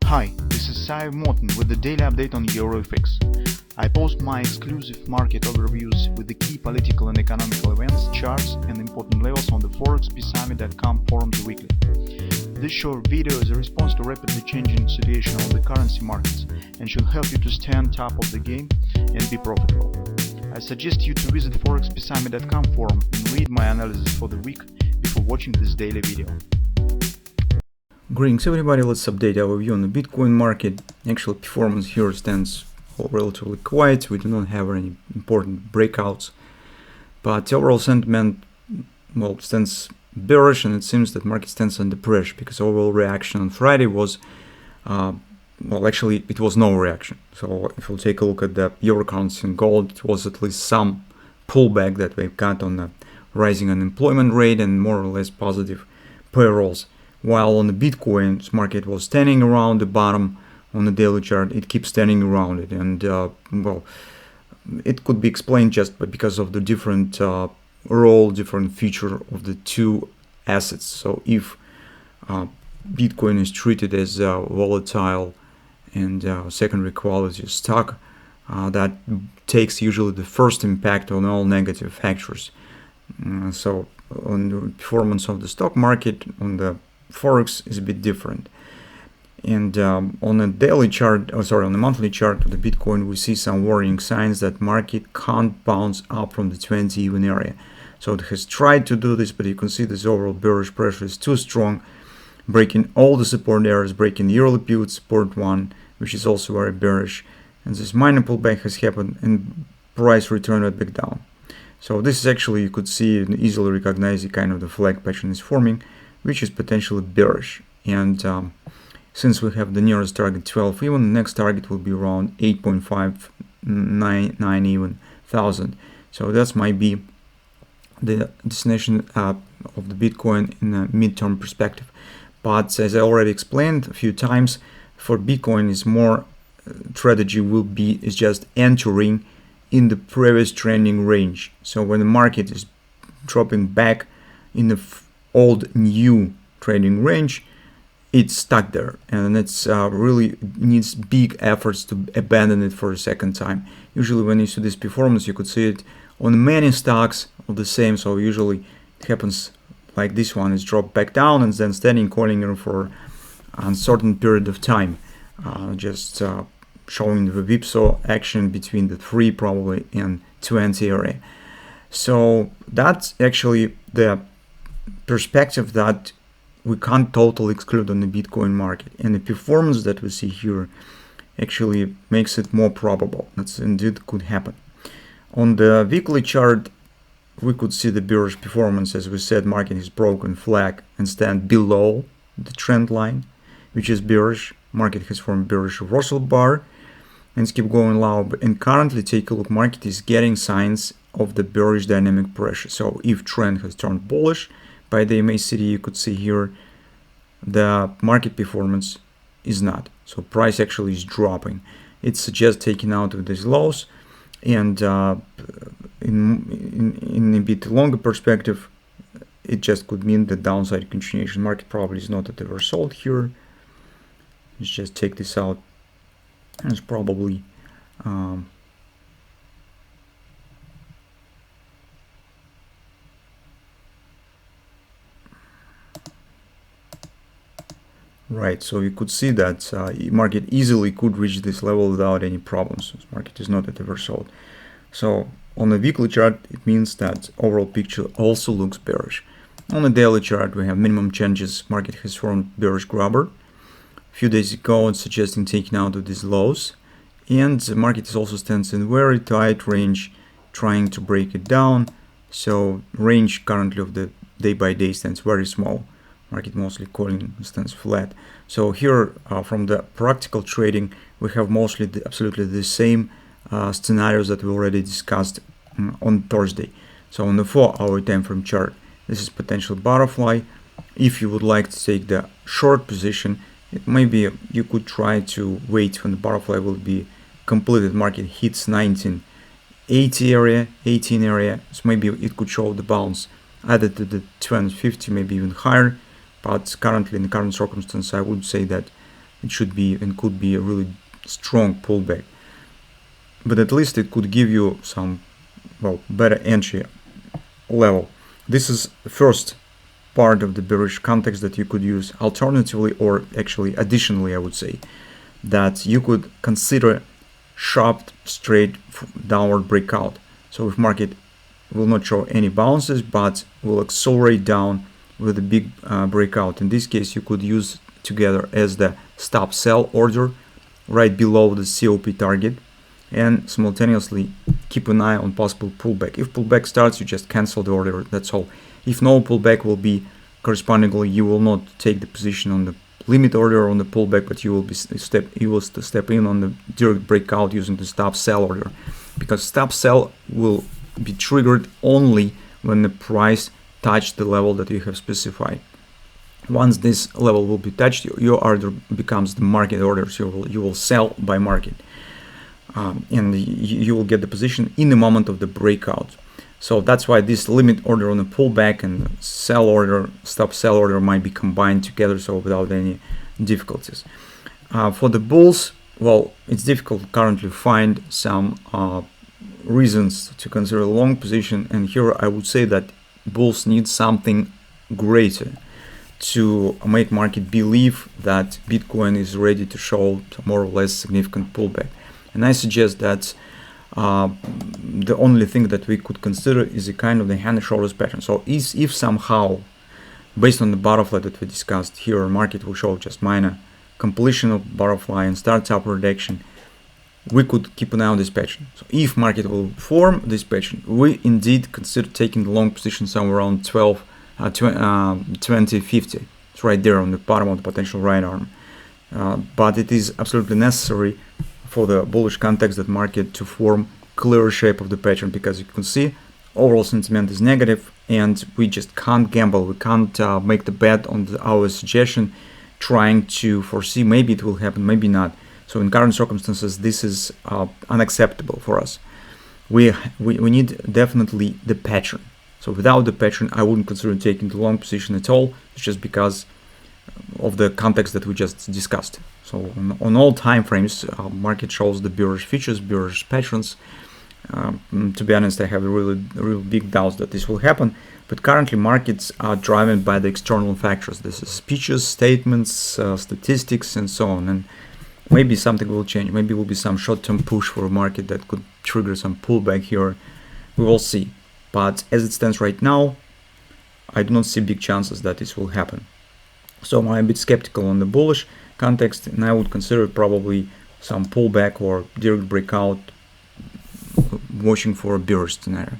Hi, this is Sive Morten with the daily update on EuroFX. I post my exclusive market overviews with the key political and economical events, charts and important levels on the ForexPeaceArmy.com forums weekly. This short video is a response to rapidly changing situation on the currency markets and should help you to stay on top of the game and be profitable. I suggest you to visit ForexPeaceArmy.com forum and read my analysis for the week before watching this daily video. Greetings everybody, let's update our view on the Bitcoin market. Actual performance here stands relatively quiet, we do not have any important breakouts, but the overall sentiment stands bearish, and it seems that market stands under pressure because overall reaction on Friday was actually it was no reaction. So if we'll take a look at the euro currency and gold, it was at least some pullback that we've got on the rising unemployment rate and more or less positive payrolls. While on the Bitcoin market was standing around the bottom on the daily chart, it keeps standing around it, and it could be explained just because of the different role, different feature of the two assets. So if Bitcoin is treated as volatile and secondary quality stock, that takes usually the first impact on all negative factors. So on the performance of the stock market, on the Forex is a bit different. And on a daily chart, on the monthly chart of the Bitcoin, we see some worrying signs that market can't bounce up from the 20 even area. So it has tried to do this, but you can see this overall bearish pressure is too strong, breaking all the support areas, breaking the yearly pivot support 1, which is also very bearish. And this minor pullback has happened and price returned right back down. So this is actually, you could see and easily recognize the kind of the flag pattern is forming, which is potentially bearish. And since we have the nearest target 12 even, the next target will be around 8.599 even thousand. So that might be the destination of the Bitcoin in a midterm perspective. But as I already explained a few times, for Bitcoin is more strategy is just entering in the previous trending range. So when the market is dropping back in the old new trading range, it's stuck there, and it's really needs big efforts to abandon it for a second time. Usually when you see this performance, you could see it on many stocks of the same. So usually it happens like this one is dropped back down and then standing calling for an uncertain period of time, showing the whipsaw action between the 3 probably and 20 area. So that's actually the perspective that we can't totally exclude on the Bitcoin market, and the performance that we see here actually makes it more probable. That's indeed could happen. On the weekly chart, we could see the bearish performance. As we said, market has broken flag and stand below the trend line, which is bearish. Market has formed bearish reversal bar and it's keep going low, and currently take a look, market is getting signs of the bearish dynamic pressure. So if trend has turned bullish by the MACD, you could see here the market performance is not. So price actually is dropping. It suggests taking out of these lows, and in a bit longer perspective, it just could mean the downside continuation. Market probably is not at the oversold here. Let's just take this out. It's probably right, so you could see that market easily could reach this level without any problems. This market is not at the oversold. So on the weekly chart, it means that overall picture also looks bearish. On the daily chart, we have minimum changes. Market has formed bearish grabber. A few days ago, it's suggesting taking out of these lows, and the market also stands in very tight range, trying to break it down. So range currently of the day by day stands very small. Market mostly calling stands flat. So here from the practical trading, we have mostly absolutely the same scenarios that we already discussed on Thursday. So on the 4-hour time frame chart, this is potential butterfly. If you would like to take the short position, it may be you could try to wait when the butterfly will be completed. Market hits 1980 area, 18 area, so maybe it could show the bounce either to the 250, maybe even higher. But currently in the current circumstance, I would say that it should be and could be a really strong pullback. But at least it could give you some, well, better entry level. This is the first part of the bearish context that you could use. Alternatively, or actually additionally, I would say that you could consider sharp straight downward breakout. So if market will not show any bounces but will accelerate down with a big breakout, in this case you could use together as the stop sell order right below the COP target, and simultaneously keep an eye on possible pullback. If pullback starts, you just cancel the order, that's all. If no pullback will be correspondingly, you will not take the position on the limit order on the pullback, but you will step in on the direct breakout using the stop sell order, because stop sell will be triggered only when the price touched the level that you have specified. Once this level will be touched, your order becomes the market order, so you will sell by market, and you will get the position in the moment of the breakout. So that's why this limit order on a pullback and sell order, stop sell order might be combined together, so without any difficulties. For the bulls, well, it's difficult currently to find some reasons to consider a long position, and here I would say that bulls need something greater to make market believe that Bitcoin is ready to show more or less significant pullback. And I suggest that the only thing that we could consider is a kind of the hand and shoulders pattern. So if somehow, based on the butterfly that we discussed here, market will show just minor completion of butterfly and starts upward action, we could keep an eye on this pattern. So if market will form this pattern, we indeed consider taking the long position somewhere around 2050. It's right there on the bottom of the potential right arm. But it is absolutely necessary for the bullish context that market to form clearer shape of the pattern, because you can see overall sentiment is negative and we just can't gamble. We can't make the bet on our suggestion trying to foresee maybe it will happen, maybe not. So in current circumstances, this is unacceptable for us. We need definitely the pattern. So without the pattern, I wouldn't consider taking the long position at all. It's just because of the context that we just discussed. So on all time frames, market shows the bearish features, bearish patterns. To be honest, I have a really big doubts that this will happen. But currently, markets are driven by the external factors. This is speeches, statements, statistics, and so on. And maybe something will change. Maybe will be some short-term push for a market that could trigger some pullback here. We will see. But as it stands right now, I do not see big chances that this will happen. So I'm a bit skeptical on the bullish context, and I would consider probably some pullback or direct breakout, watching for a bearish scenario.